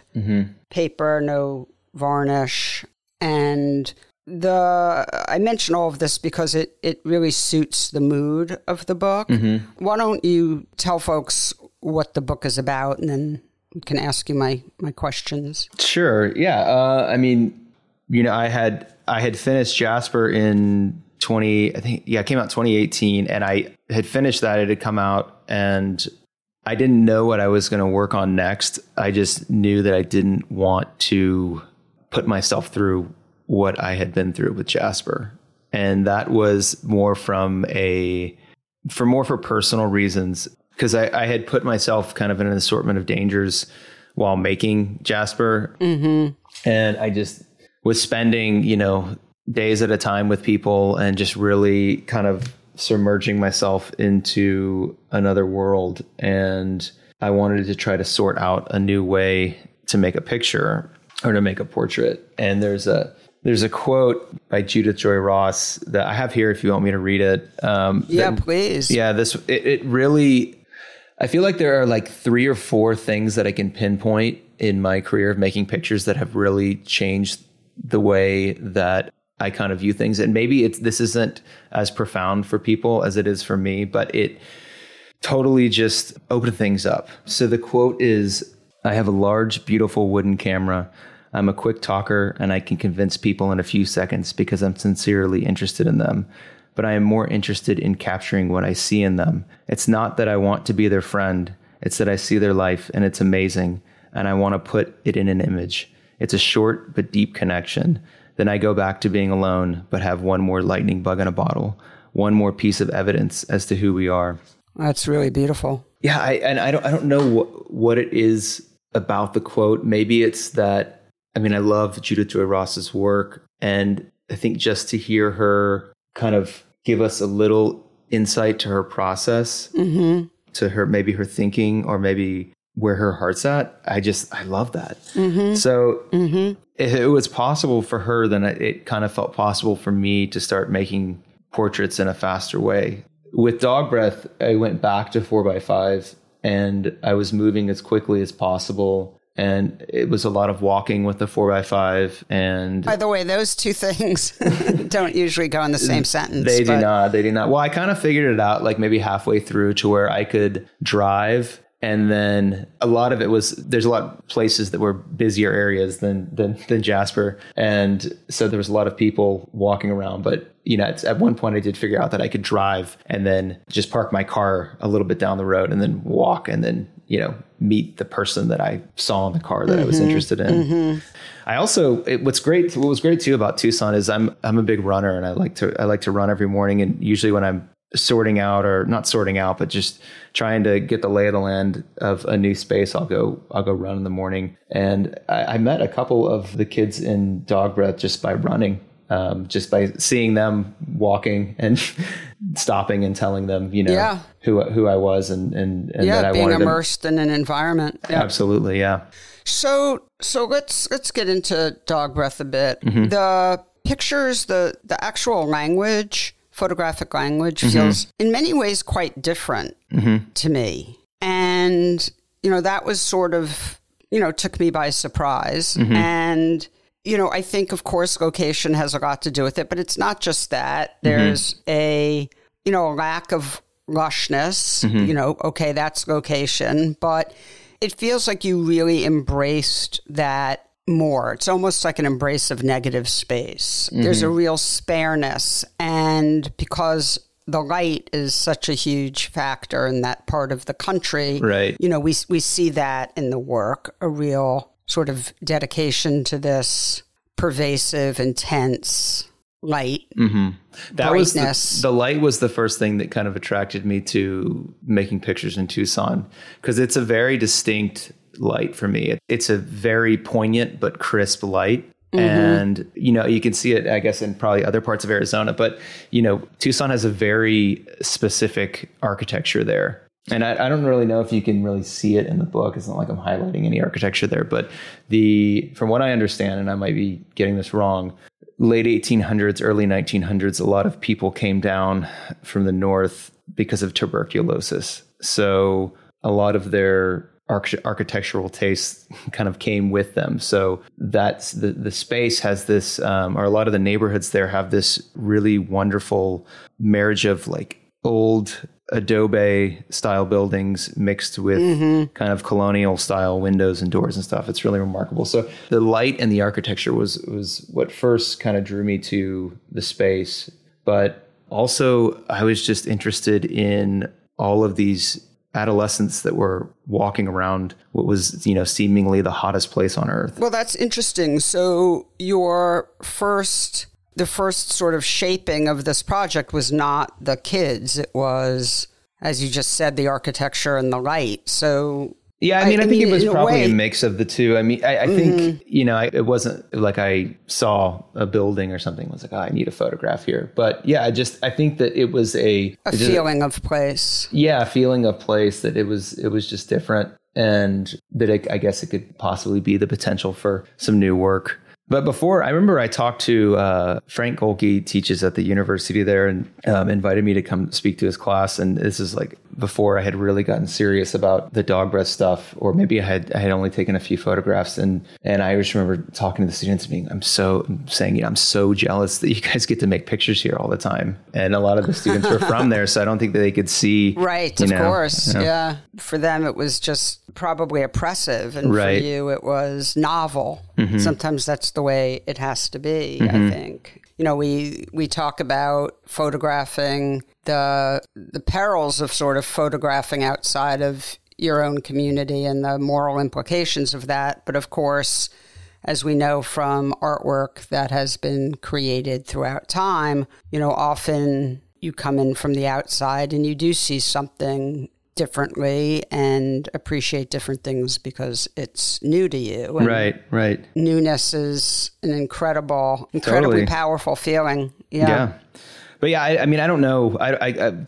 paper, no varnish. And I mention all of this because it really suits the mood of the book. Why don't you tell folks what the book is about, and then I can ask you my questions. Sure. Yeah. I had finished Jasper in it came out 2018, and I had finished that. It had come out, and I didn't know what I was going to work on next. I just knew that I didn't want to put myself through what I had been through with Jasper. And that was more for personal reasons, because I had put myself kind of in an assortment of dangers while making Jasper. And I just was spending, days at a time with people and just really kind of submerging myself into another world. And I wanted to try to sort out a new way to make a picture or to make a portrait. And there's a quote by Judith Joy Ross that I have here if you want me to read it. Please. Yeah, it really, I feel like there are like 3 or 4 things that I can pinpoint in my career of making pictures that have really changed the way that I kind of view things. And maybe this isn't as profound for people as it is for me, but it totally just opened things up. So the quote is, "I have a large, beautiful wooden camera. I'm a quick talker and I can convince people in a few seconds because I'm sincerely interested in them. But I am more interested in capturing what I see in them. It's not that I want to be their friend. It's that I see their life and it's amazing. And I want to put it in an image. It's a short but deep connection. Then I go back to being alone, but have one more lightning bug in a bottle, one more piece of evidence as to who we are." That's really beautiful. Yeah, I don't know what it is about the quote. Maybe it's that, I love Judith Joy Ross's work, and I think just to hear her kind of give us a little insight to her process, to maybe her thinking, or maybe where her heart's at. I love that. So if it was possible for her, then it kind of felt possible for me to start making portraits in a faster way. With Dogbreath, I went back to 4x5 and I was moving as quickly as possible. And it was a lot of walking with the 4x5. And by the way, those two things don't usually go in the same sentence. They do not. Well, I kind of figured it out like maybe halfway through to where I could drive. And then a lot of it was, there's a lot of places that were busier areas than Jasper. And so there was a lot of people walking around. But, at one point I did figure out that I could drive and then just park my car a little bit down the road and then walk and then, meet the person that I saw in the car that I was interested in. I also, what was great too about Tucson is I'm a big runner, and I like to run every morning. And usually when I'm sorting out, or not sorting out, but just trying to get the lay of the land of a new space, I'll go run in the morning. And I met a couple of the kids in Dogbreath just by running, just by seeing them walking and stopping and telling them, who I was and that I being wanted immersed in an environment. Yeah. Absolutely. Yeah. So let's get into Dogbreath a bit. The pictures, the actual language, photographic language feels in many ways quite different to me. And, that was sort of, took me by surprise. And, I think, of course, location has a lot to do with it, but it's not just that. There's a lack of lushness, okay, that's location, but it feels like you really embraced that more. It's almost like an embrace of negative space. There's a real spareness. And because the light is such a huge factor in that part of the country, right? We see that in the work, a real sort of dedication to this pervasive, intense light, That brightness. was the light was the first thing that kind of attracted me to making pictures in Tucson, because it's a very distinct light for me. It's a very poignant but crisp light. And, you can see it, I guess, in probably other parts of Arizona. But, Tucson has a very specific architecture there. And I don't really know if you can really see it in the book. It's not like I'm highlighting any architecture there. But from what I understand, and I might be getting this wrong, late 1800s, early 1900s, a lot of people came down from the north because of tuberculosis. So a lot of their architectural tastes kind of came with them. So that's the space has this, or a lot of the neighborhoods there have this really wonderful marriage of like old adobe style buildings mixed with kind of colonial style windows and doors and stuff. It's really remarkable. So the light and the architecture was what first kind of drew me to the space. But also I was just interested in all of these adolescents that were walking around what was, seemingly the hottest place on earth. Well, that's interesting. So the first sort of shaping of this project was not the kids. It was, as you just said, the architecture and the light. So yeah, I think it was probably a mix of the two. I mean, I think, it wasn't like I saw a building or something. I was like, I need a photograph here. But yeah, I think that it was a feeling of place. Yeah, a feeling of place, that it was just different, and that I guess it could possibly be the potential for some new work. But before, I remember I talked to Frank Golke, teaches at the university there, and invited me to come speak to his class. And this is like before I had really gotten serious about the Dogbreath stuff, or maybe I had only taken a few photographs. And I just remember talking to the students, I'm saying, I'm so jealous that you guys get to make pictures here all the time. And a lot of the students were from there, so I don't think that they could see. Right, of course, yeah. For them, it was just probably oppressive, and for you, it was novel. Sometimes that's the way it has to be, I think. We talk about photographing, the perils of sort of photographing outside of your own community and the moral implications of that. But of course, as we know from artwork that has been created throughout time, often you come in from the outside and you do see something differently and appreciate different things because it's new to you. And right. Newness is an incredibly powerful feeling. Yeah. But yeah, I mean, I don't know.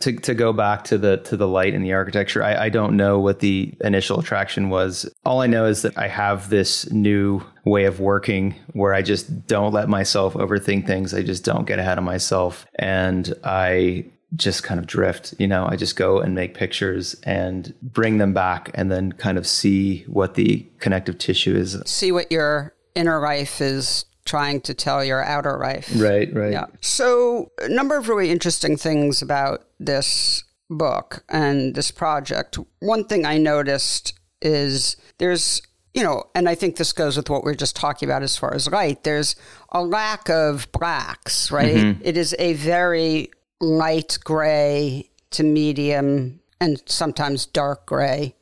To go back to the light and the architecture, I don't know what the initial attraction was. All I know is that I have this new way of working where I just don't let myself overthink things. I just don't get ahead of myself, and I just kind of drift. I just go and make pictures and bring them back, and then kind of see what the connective tissue is. See what your inner life is trying to tell your outer life. Right. Yeah. So a number of really interesting things about this book and this project. One thing I noticed is there's, and I think this goes with what we we're just talking about as far as light, there's a lack of blacks, right? It is a very light gray to medium and sometimes dark gray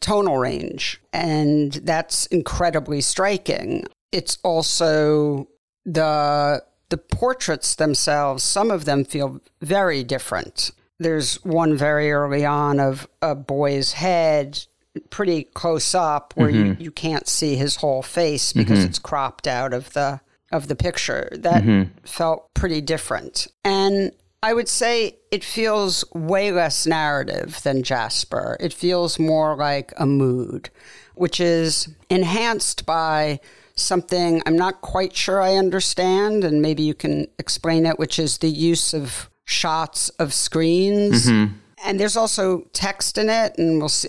tonal range. And that's incredibly striking. It's also the portraits themselves, some of them feel very different. There's one very early on of a boy's head, pretty close up, where you can't see his whole face because it's cropped out of the picture. That felt pretty different. And I would say it feels way less narrative than Jasper. It feels more like a mood, which is enhanced by something I'm not quite sure I understand, and maybe you can explain it, which is the use of shots of screens. And there's also text in it, and we'll see.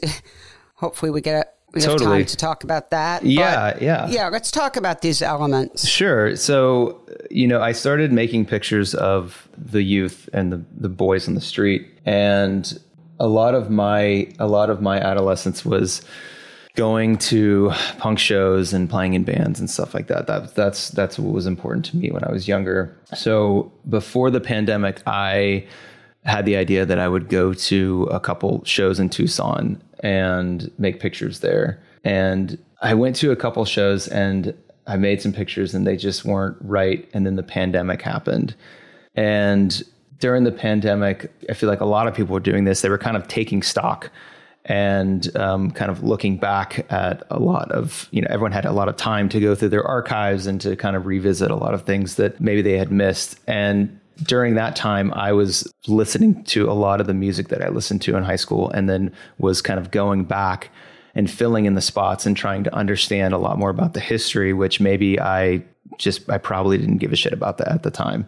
Hopefully we have time to talk about that. Yeah, let's talk about these elements. Sure. So, I started making pictures of the youth and the boys on the street, and a lot of my adolescence was going to punk shows and playing in bands and stuff like that. That's what was important to me when I was younger. So before the pandemic, I had the idea that I would go to a couple shows in Tucson and make pictures there. And I went to a couple shows, and I made some pictures and they just weren't right. And then the pandemic happened. And during the pandemic, I feel like a lot of people were doing this. They were kind of taking stock and kind of looking back at a lot of, everyone had a lot of time to go through their archives and to kind of revisit a lot of things that maybe they had missed. And during that time, I was listening to a lot of the music that I listened to in high school, and then was kind of going back and filling in the spots and trying to understand a lot more about the history, which maybe I probably didn't give a shit about that at the time.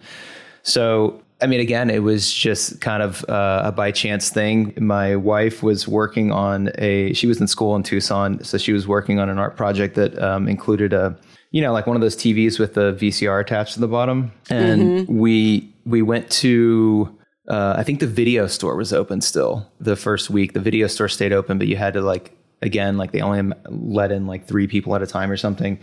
So, I mean, again, it was just kind of a by chance thing. My wife was working on she was in school in Tucson, so she was working on an art project that included like one of those TVs with the VCR attached to the bottom. And we went to, I think the video store was open still the first week. The video store stayed open, but you had to they only let in 3 people at a time or something.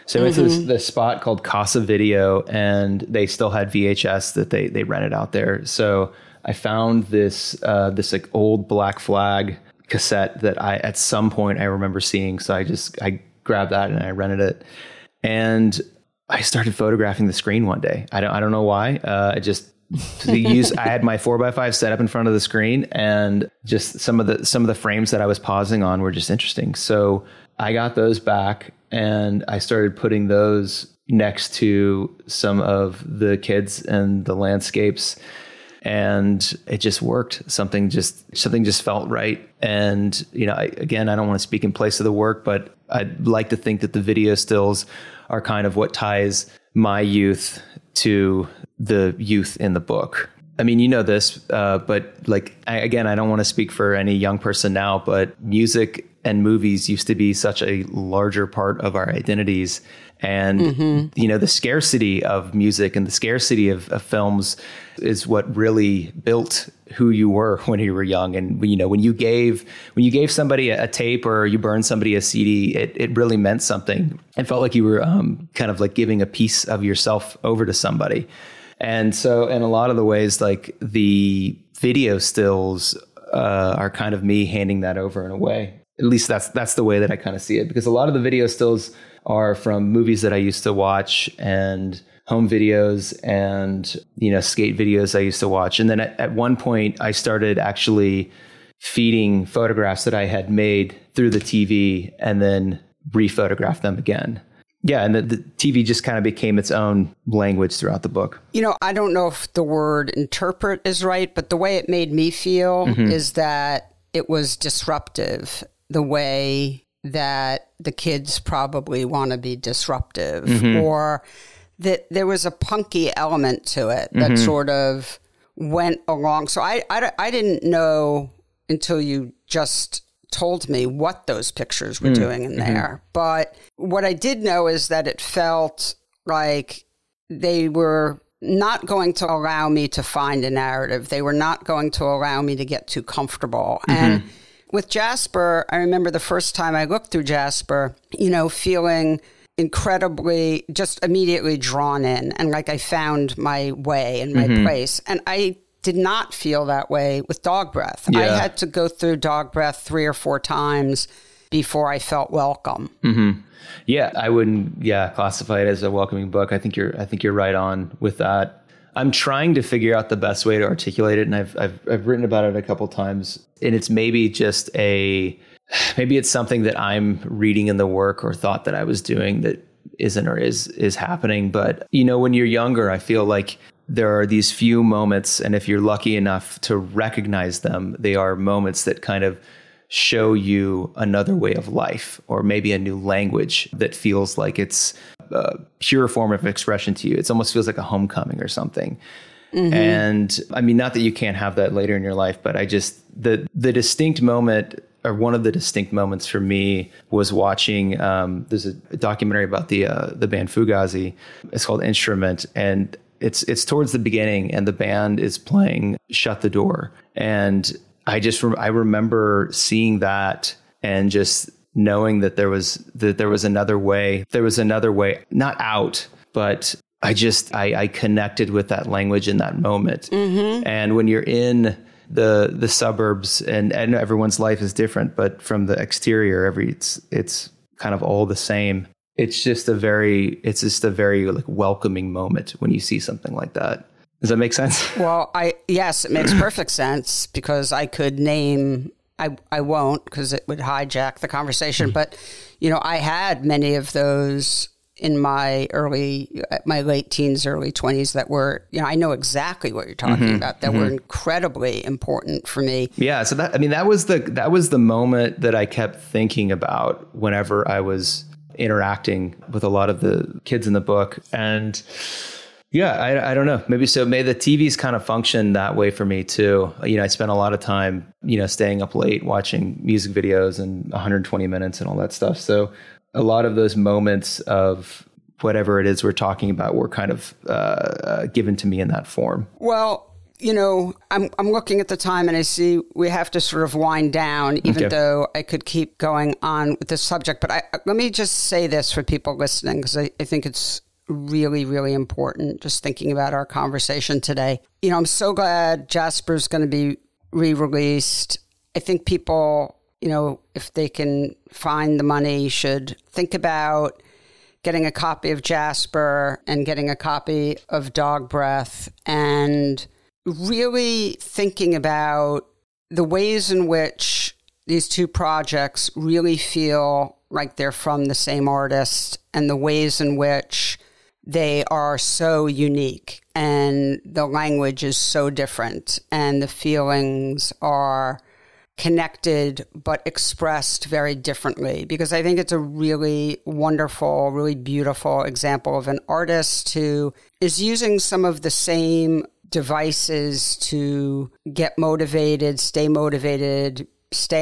So we went to this spot called Casa Video, and they still had VHS that they rented out there. So I found this old Black Flag cassette that at some point I remember seeing. So I grabbed that and I rented it. And I started photographing the screen one day. I don't know why. I had my 4x5 set up in front of the screen, and just some of the frames that I was pausing on were just interesting. So I got those back and I started putting those next to some of the kids and the landscapes, and it just worked. Something just felt right. And, I don't want to speak in place of the work, but I'd like to think that the video stills are kind of what ties my youth to the youth in the book. I mean, this, but I don't want to speak for any young person now, but music and movies used to be such a larger part of our identities. And, the scarcity of music and the scarcity of films is what really built who you were when you were young. And, when you gave somebody a tape or you burned somebody a CD, it really meant something. It felt like you were kind of like giving a piece of yourself over to somebody. And so in a lot of the ways, the video stills are kind of me handing that over in a way. At least that's the way that I kind of see it, because a lot of the video stills are from movies that I used to watch, and home videos, and, skate videos I used to watch. And then at one point I started actually feeding photographs that I had made through the TV and then rephotograph them again. Yeah. And the TV just kind of became its own language throughout the book. I don't know if the word interpret is right, but the way it made me feel is that it was disruptive, the way that the kids probably want to be disruptive, or that there was a punky element to it that sort of went along. So I didn't know until you just told me what those pictures were doing in there. But what I did know is that it felt like they were not going to allow me to find a narrative. They were not going to allow me to get too comfortable. And with Jasper, I remember the first time I looked through Jasper, feeling incredibly, just immediately drawn in. And like I found my way and my place. And I did not feel that way with Dogbreath. Yeah. I had to go through Dogbreath 3 or 4 times before I felt welcome. Yeah, I wouldn't classify it as a welcoming book. I think you're right on with that. I'm trying to figure out the best way to articulate it, and I've written about it a couple times. And it's maybe it's something that I'm reading in the work or thought that I was doing that isn't or is happening. But when you're younger, I feel like there are these few moments, and if you're lucky enough to recognize them, they are moments that kind of show you another way of life, or maybe a new language that feels like it's a pure form of expression to you. It almost feels like a homecoming or something. And I mean, not that you can't have that later in your life, but the distinct moment, or one of the distinct moments for me, was watching, there's a documentary about the band Fugazi. It's called Instrument, and it's towards the beginning, and the band is playing Shut the Door. And I remember seeing that and just knowing that there was another way. There was another way, not out, but I connected with that language in that moment. And when you're in the suburbs, and everyone's life is different, but from the exterior, it's kind of all the same. it's just a very like welcoming moment when you see something like that. Does that make sense? Well, yes, it makes perfect sense, because I could name, I won't, because it would hijack the conversation. But, I had many of those in my late teens, early 20s that were, I know exactly what you're talking about, that were incredibly important for me. Yeah. So that was the moment that I kept thinking about whenever I was interacting with a lot of the kids in the book. And yeah, I don't know. Maybe the TVs kind of function that way for me too. I spent a lot of time, staying up late watching music videos and 120 minutes and all that stuff. So a lot of those moments of whatever it is we're talking about were kind of given to me in that form. Well, I'm looking at the time and I see we have to sort of wind down, even though I could keep going on with this subject. But let me just say this for people listening, because I think it's really, really important, just thinking about our conversation today. I'm so glad Jasper's going to be re-released. I think people, if they can find the money, should think about getting a copy of Jasper and getting a copy of Dogbreath, and really thinking about the ways in which these two projects really feel like they're from the same artist, and the ways in which they are so unique, and the language is so different, and the feelings are connected but expressed very differently. Because I think it's a really wonderful, really beautiful example of an artist who is using some of the same devices to get motivated, stay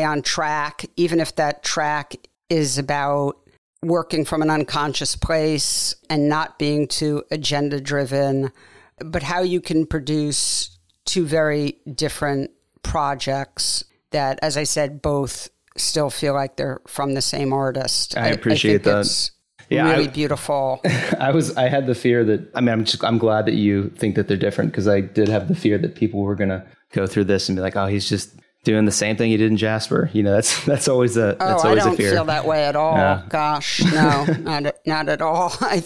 on track, even if that track is about working from an unconscious place and not being too agenda driven, but how you can produce two very different projects that, as I said, both still feel like they're from the same artist. I appreciate that. It's really beautiful. I had the fear that, I'm glad that you think that they're different, because I did have the fear that people were going to go through this and be like, oh, he's just doing the same thing he did in Jasper. That's always a fear. I don't feel that way at all. Yeah. Gosh, no, not at all. I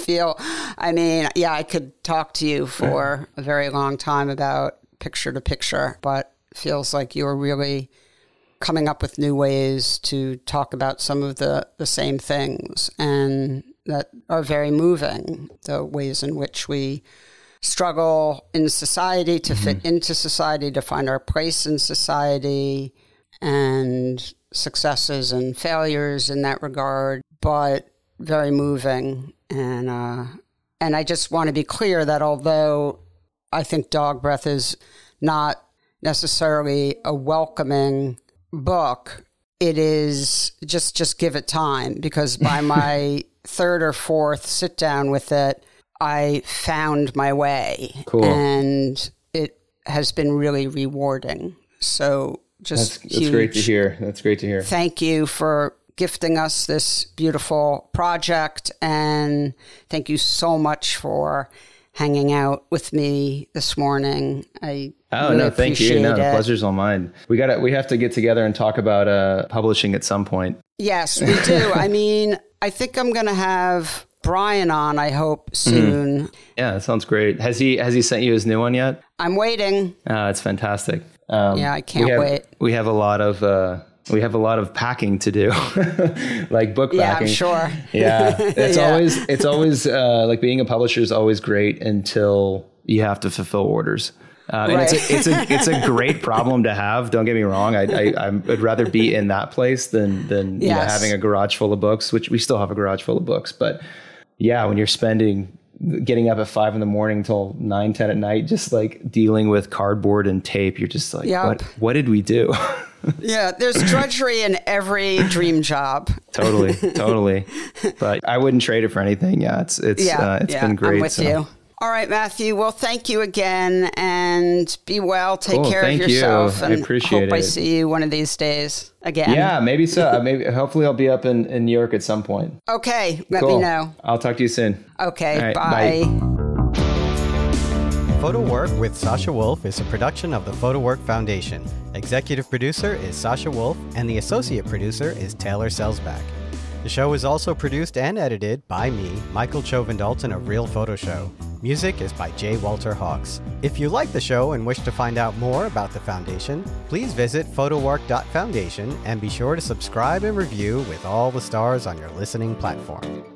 could talk to you for a very long time about picture to picture, but it feels like you're really coming up with new ways to talk about some of the same things, and that are very moving. The ways in which we struggle in society to fit into society, to find our place in society, and successes and failures in that regard, but very moving. And I just want to be clear that although I think Dogbreath is not necessarily a welcoming book, it is just give it time, because by my third or fourth sit down with it, I found my way. Cool. And it has been really rewarding. So that's great to hear. That's great to hear. Thank you for gifting us this beautiful project. And thank you so much for hanging out with me this morning. Thank you. No, the pleasure's all mine. We have to get together and talk about publishing at some point. Yes, we do. I think I'm going to have Brian on, I hope, soon. Yeah, that sounds great. Has he sent you his new one yet? I'm waiting. It's fantastic. I can't wait. We have a lot of packing to do, like book packing. Yeah, I'm sure. Yeah, it's always like being a publisher is always great until you have to fulfill orders. And it's a great problem to have. Don't get me wrong. I would rather be in that place than having a garage full of books, which we still have a garage full of books. But yeah, when you're getting up at 5 a.m. till 9, 10 at night, just like dealing with cardboard and tape, you're just like, what did we do? Yeah, there's drudgery in every dream job. Totally. But I wouldn't trade it for anything. Yeah, it's been great. I'm with you. All right, Matthew. Well, thank you again, and be well. Take care of yourself. I appreciate it. Hope I see you one of these days again. Yeah, maybe so. Hopefully I'll be up in New York at some point. Okay, let me know. I'll talk to you soon. Okay, right, bye. PhotoWork with Sasha Wolf is a production of the PhotoWork Foundation. Executive producer is Sasha Wolf, and the associate producer is Taylor Selsback. The show is also produced and edited by me, Michael Chauvin-Dalton of Real Photo Show. Music is by J. Walter Hawks. If you like the show and wish to find out more about the Foundation, please visit photowork.foundation and be sure to subscribe and review with all the stars on your listening platform.